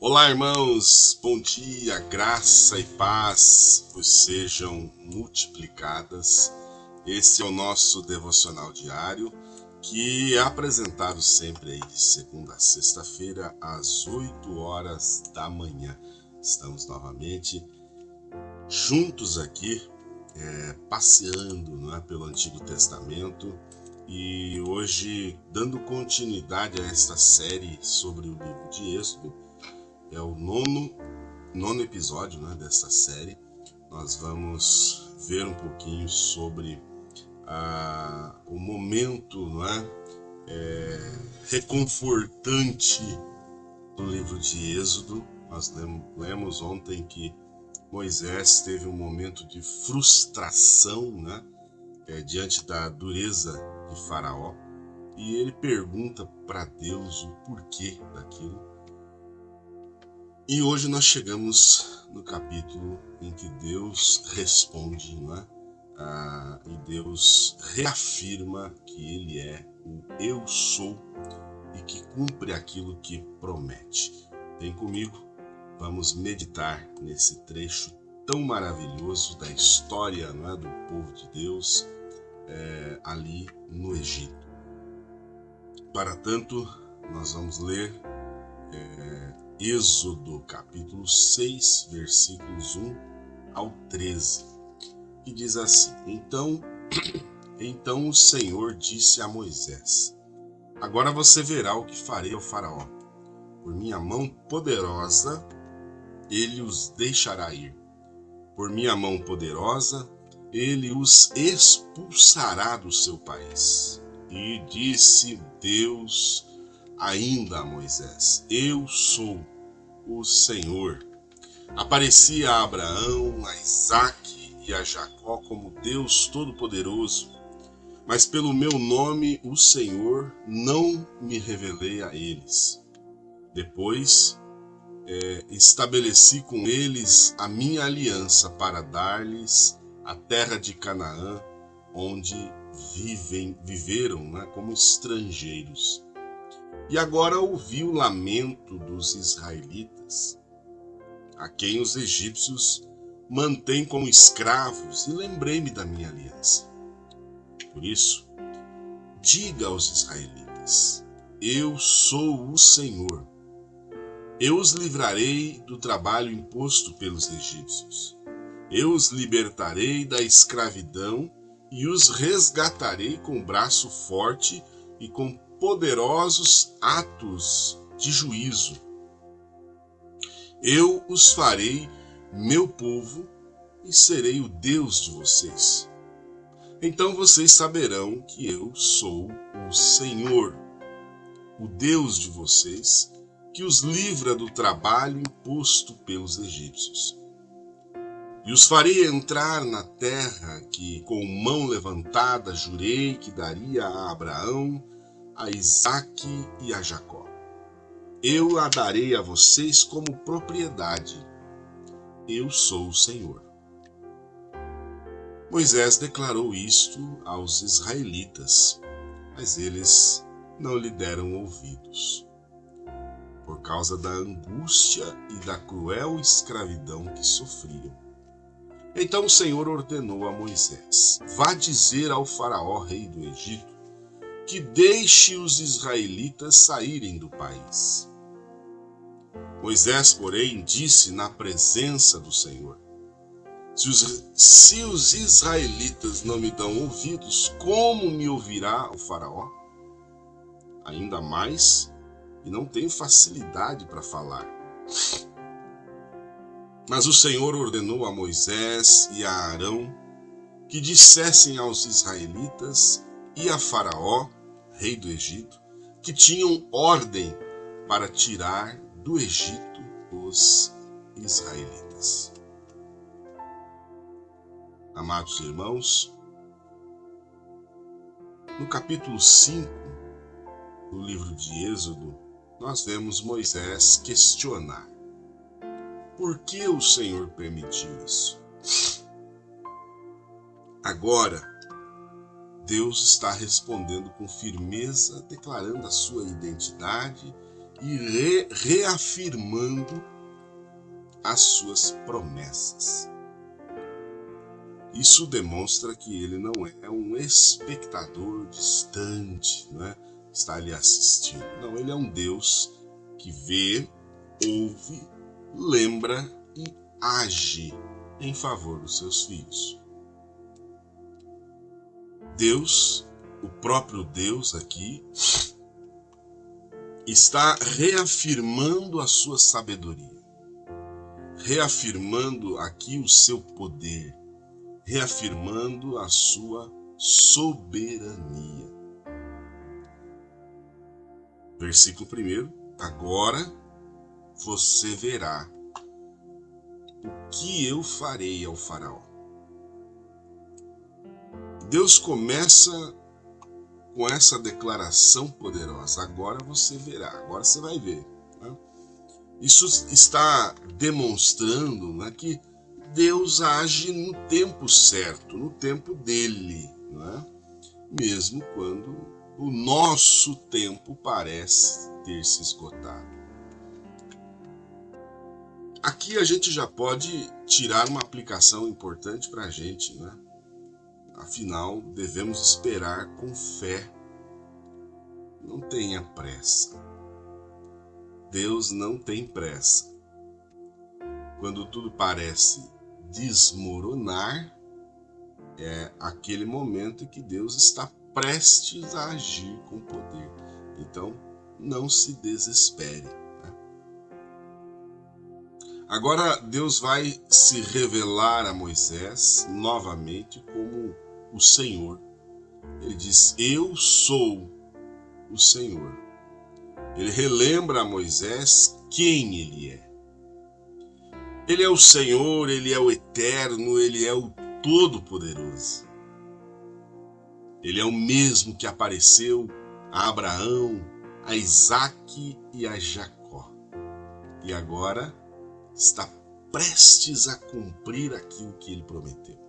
Olá, irmãos, bom dia, graça e paz vos sejam multiplicadas. Esse é o nosso devocional diário, que é apresentado sempre aí de segunda a sexta-feira, às 8 horas da manhã. Estamos novamente juntos aqui, passeando, pelo Antigo Testamento, e hoje dando continuidade a esta série sobre o livro de Êxodo. É o nono episódio dessa série. Nós vamos ver um pouquinho sobre o momento reconfortante do livro de Êxodo. Nós lemos ontem que Moisés teve um momento de frustração diante da dureza de Faraó, e ele pergunta para Deus o porquê daquilo. E hoje nós chegamos no capítulo em que Deus responde, e Deus reafirma que Ele é o Eu Sou e que cumpre aquilo que promete. Vem comigo, vamos meditar nesse trecho tão maravilhoso da história do povo de Deus ali no Egito. Para tanto, nós vamos ler Êxodo capítulo 6, versículos 1 ao 13, que diz assim: Então o Senhor disse a Moisés: Agora você verá o que farei ao faraó. Por minha mão poderosa, ele os deixará ir. Por minha mão poderosa, ele os expulsará do seu país. E disse Deus ainda a Moisés: Eu sou o Senhor. Aparecia a Abraão, a Isaque e a Jacó como Deus Todo-Poderoso, mas pelo meu nome, o Senhor, não me revelei a eles. Depois estabeleci com eles a minha aliança para dar-lhes a terra de Canaã, onde viveram como estrangeiros. E agora ouvi o lamento dos israelitas, a quem os egípcios mantêm como escravos, e lembrei-me da minha aliança. Por isso, diga aos israelitas: Eu sou o Senhor. Eu os livrarei do trabalho imposto pelos egípcios. Eu os libertarei da escravidão e os resgatarei com braço forte e com poderosos atos de juízo. Eu os farei meu povo e serei o Deus de vocês. Então vocês saberão que eu sou o Senhor, o Deus de vocês, que os livra do trabalho imposto pelos egípcios. E os farei entrar na terra que, com mão levantada, jurei que daria a Abraão, a Isaque e a Jacó. Eu a darei a vocês como propriedade. Eu sou o Senhor. Moisés declarou isto aos israelitas, mas eles não lhe deram ouvidos, por causa da angústia e da cruel escravidão que sofriam. Então o Senhor ordenou a Moisés: Vá dizer ao faraó, rei do Egito, que deixe os israelitas saírem do país. Moisés, porém, disse na presença do Senhor: Se os israelitas não me dão ouvidos, como me ouvirá o faraó? Ainda mais, e não tenho facilidade para falar. Mas o Senhor ordenou a Moisés e a Arão que dissessem aos israelitas e a Faraó, rei do Egito, que tinham ordem para tirar do Egito os israelitas. Amados irmãos, no capítulo 5 do livro de Êxodo, nós vemos Moisés questionar: por que o Senhor permitiu isso? Agora, Deus está respondendo com firmeza, declarando a sua identidade e reafirmando as suas promessas. Isso demonstra que ele não é um espectador distante, né? Está ali assistindo. Não, ele é um Deus que vê, ouve, lembra e age em favor dos seus filhos. Deus, o próprio Deus aqui, está reafirmando a sua sabedoria, reafirmando aqui o seu poder, reafirmando a sua soberania. Versículo 1. Agora você verá o que eu farei ao faraó. Deus começa com essa declaração poderosa. Agora você verá, agora você vai ver. Né? Isso está demonstrando, né, que Deus age no tempo certo, no tempo dele, né? Mesmo quando o nosso tempo parece ter se esgotado. Aqui a gente já pode tirar uma aplicação importante para a gente, né? Afinal, devemos esperar com fé. Não tenha pressa. Deus não tem pressa. Quando tudo parece desmoronar, é aquele momento em que Deus está prestes a agir com poder. Então, não se desespere. Né? Agora, Deus vai se revelar a Moisés novamente como o Senhor. Ele diz: eu sou o Senhor. Ele relembra a Moisés quem ele é. Ele é o Senhor, ele é o Eterno, ele é o Todo-Poderoso. Ele é o mesmo que apareceu a Abraão, a Isaque e a Jacó. E agora está prestes a cumprir aquilo que ele prometeu.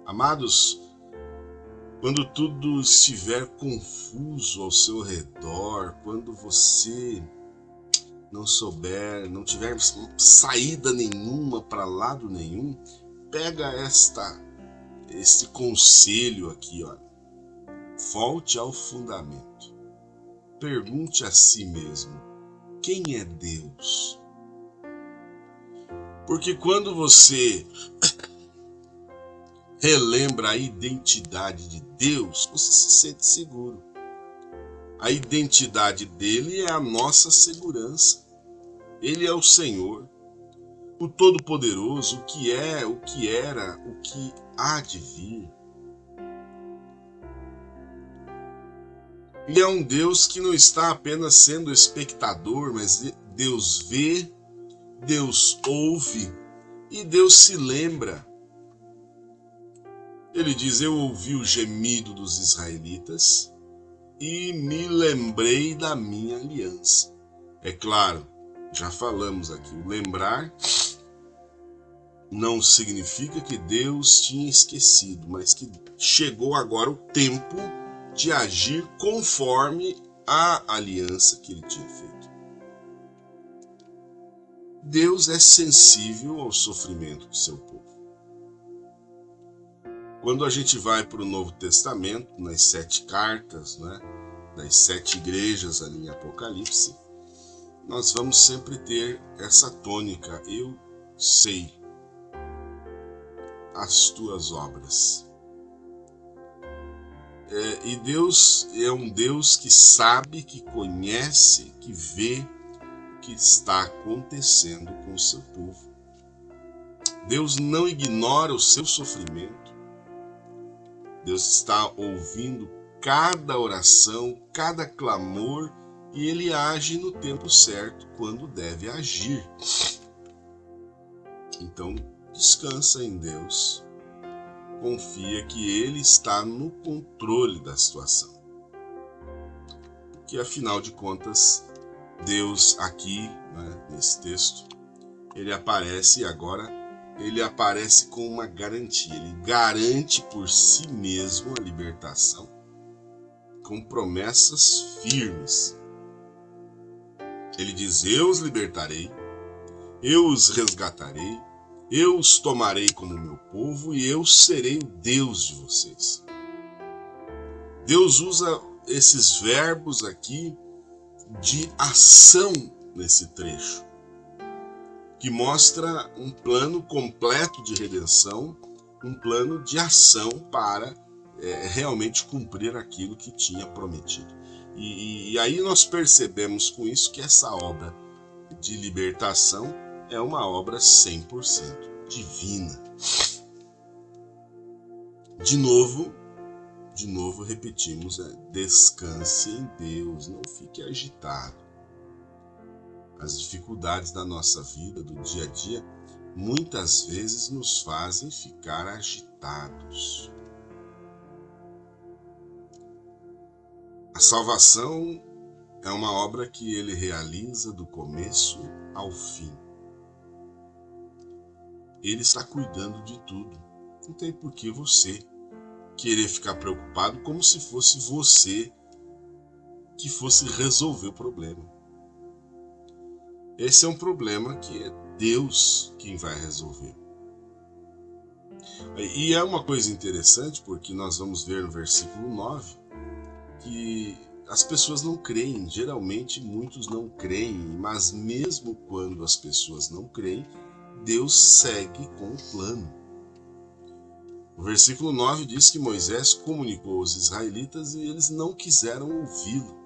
Amados, quando tudo estiver confuso ao seu redor, quando você não souber, não tiver saída nenhuma para lado nenhum, pega este conselho aqui, ó. Volte ao fundamento. Pergunte a si mesmo: quem é Deus? Porque quando você relembra a identidade de Deus, você se sente seguro. A identidade dele é a nossa segurança. Ele é o Senhor, o Todo-Poderoso, o que é, o que era, o que há de vir. Ele é um Deus que não está apenas sendo espectador, mas Deus vê, Deus ouve e Deus se lembra. Ele diz: eu ouvi o gemido dos israelitas e me lembrei da minha aliança. É claro, já falamos aqui, o lembrar não significa que Deus tinha esquecido, mas que chegou agora o tempo de agir conforme a aliança que ele tinha feito. Deus é sensível ao sofrimento do seu povo. Quando a gente vai para o Novo Testamento, nas 7 cartas, né, das 7 igrejas ali em Apocalipse, nós vamos sempre ter essa tônica: eu sei as tuas obras. E Deus é um Deus que sabe, que conhece, que vê o que está acontecendo com o seu povo. Deus não ignora o seu sofrimento. Deus está ouvindo cada oração, cada clamor, e ele age no tempo certo, quando deve agir. Então, descansa em Deus. Confia que ele está no controle da situação. Porque, afinal de contas, Deus aqui, né, nesse texto, ele aparece agora, ele aparece com uma garantia. Ele garante por si mesmo a libertação, com promessas firmes. Ele diz: eu os libertarei, eu os resgatarei, eu os tomarei como meu povo e eu serei o Deus de vocês. Deus usa esses verbos aqui de ação nesse trecho, que mostra um plano completo de redenção, um plano de ação para realmente cumprir aquilo que tinha prometido. E aí nós percebemos com isso que essa obra de libertação é uma obra 100% divina. De novo repetimos, descanse em Deus, não fique agitado. As dificuldades da nossa vida, do dia a dia, muitas vezes nos fazem ficar agitados. A salvação é uma obra que ele realiza do começo ao fim. Ele está cuidando de tudo. Não tem por que você querer ficar preocupado como se fosse você que fosse resolver o problema. Esse é um problema que é Deus quem vai resolver. E é uma coisa interessante porque nós vamos ver no versículo 9 que as pessoas não creem. Geralmente muitos não creem, mas mesmo quando as pessoas não creem, Deus segue com o plano. O versículo 9 diz que Moisés comunicou aos israelitas e eles não quiseram ouvi-lo.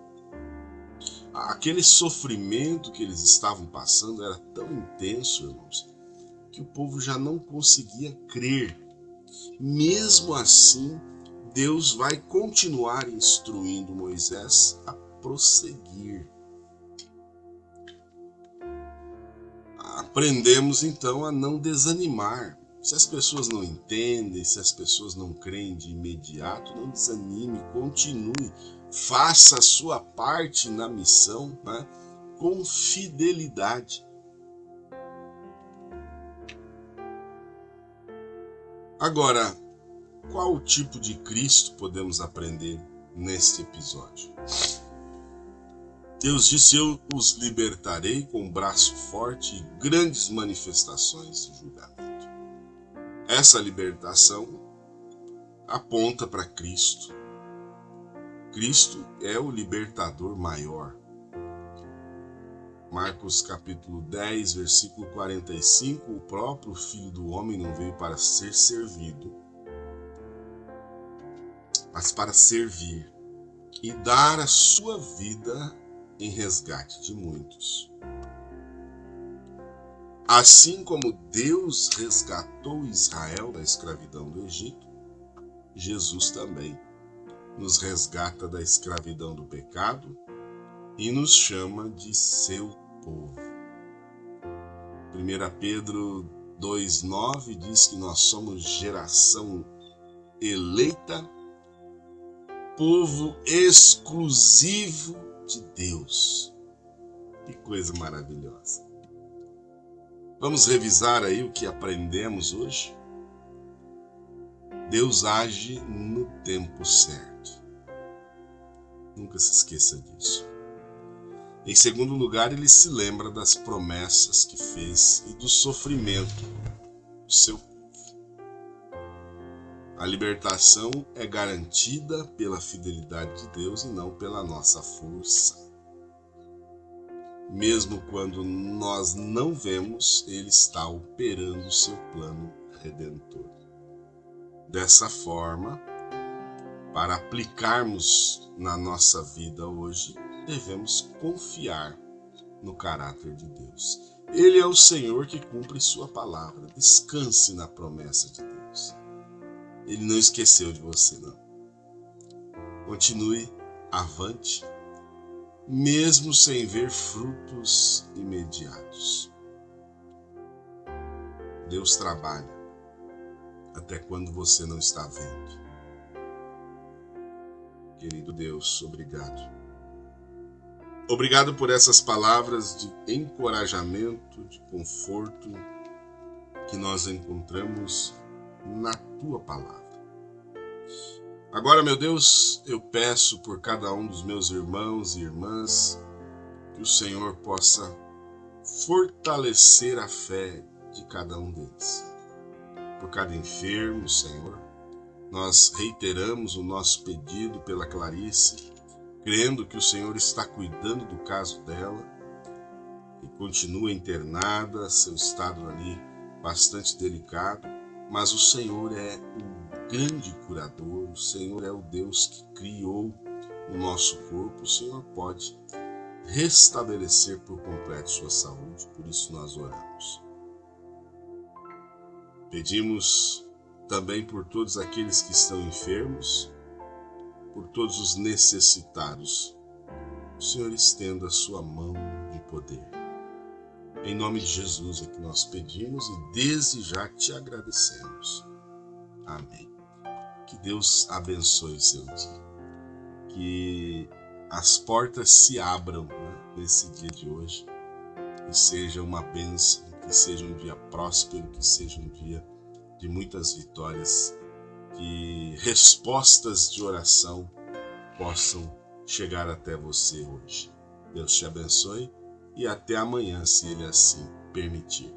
Aquele sofrimento que eles estavam passando era tão intenso, irmãos, que o povo já não conseguia crer. Mesmo assim, Deus vai continuar instruindo Moisés a prosseguir. Aprendemos então a não desanimar. Se as pessoas não entendem, se as pessoas não creem de imediato, não desanime, continue, faça a sua parte na missão, né, com fidelidade. Agora, qual tipo de Cristo podemos aprender neste episódio? Deus disse: eu os libertarei com braço forte e grandes manifestações de julgamento. Essa libertação aponta para Cristo. Cristo é o libertador maior. Marcos capítulo 10, versículo 45, o próprio Filho do Homem não veio para ser servido, mas para servir e dar a sua vida em resgate de muitos. Assim como Deus resgatou Israel da escravidão do Egito, Jesus também nos resgata da escravidão do pecado e nos chama de seu povo. 1 Pedro 2,9 diz que nós somos geração eleita, povo exclusivo de Deus. Que coisa maravilhosa. Vamos revisar aí o que aprendemos hoje? Deus age no tempo certo. Nunca se esqueça disso. Em segundo lugar, ele se lembra das promessas que fez e do sofrimento do seu povo. A libertação é garantida pela fidelidade de Deus e não pela nossa força. Mesmo quando nós não vemos, ele está operando o seu plano redentor. Dessa forma, para aplicarmos na nossa vida hoje, devemos confiar no caráter de Deus. Ele é o Senhor que cumpre sua palavra. Descanse na promessa de Deus. Ele não esqueceu de você, não. Continue avante, mesmo sem ver frutos imediatos. Deus trabalha até quando você não está vendo. Querido Deus, obrigado. Obrigado por essas palavras de encorajamento, de conforto que nós encontramos na Tua palavra. Agora, meu Deus, eu peço por cada um dos meus irmãos e irmãs que o Senhor possa fortalecer a fé de cada um deles. Por cada enfermo, Senhor, nós reiteramos o nosso pedido pela Clarice, crendo que o Senhor está cuidando do caso dela e continua internada, seu estado ali bastante delicado, mas o Senhor é o grande curador, o Senhor é o Deus que criou o nosso corpo, o Senhor pode restabelecer por completo sua saúde, por isso nós oramos. Pedimos também por todos aqueles que estão enfermos, por todos os necessitados. O Senhor estenda a sua mão de poder. Em nome de Jesus é que nós pedimos e desde já te agradecemos. Amém. Que Deus abençoe o seu dia. Que as portas se abram, né, nesse dia de hoje. Que seja uma bênção, que seja um dia próspero, que seja um dia de muitas vitórias. Que respostas de oração possam chegar até você hoje. Deus te abençoe e até amanhã, se Ele assim permitir.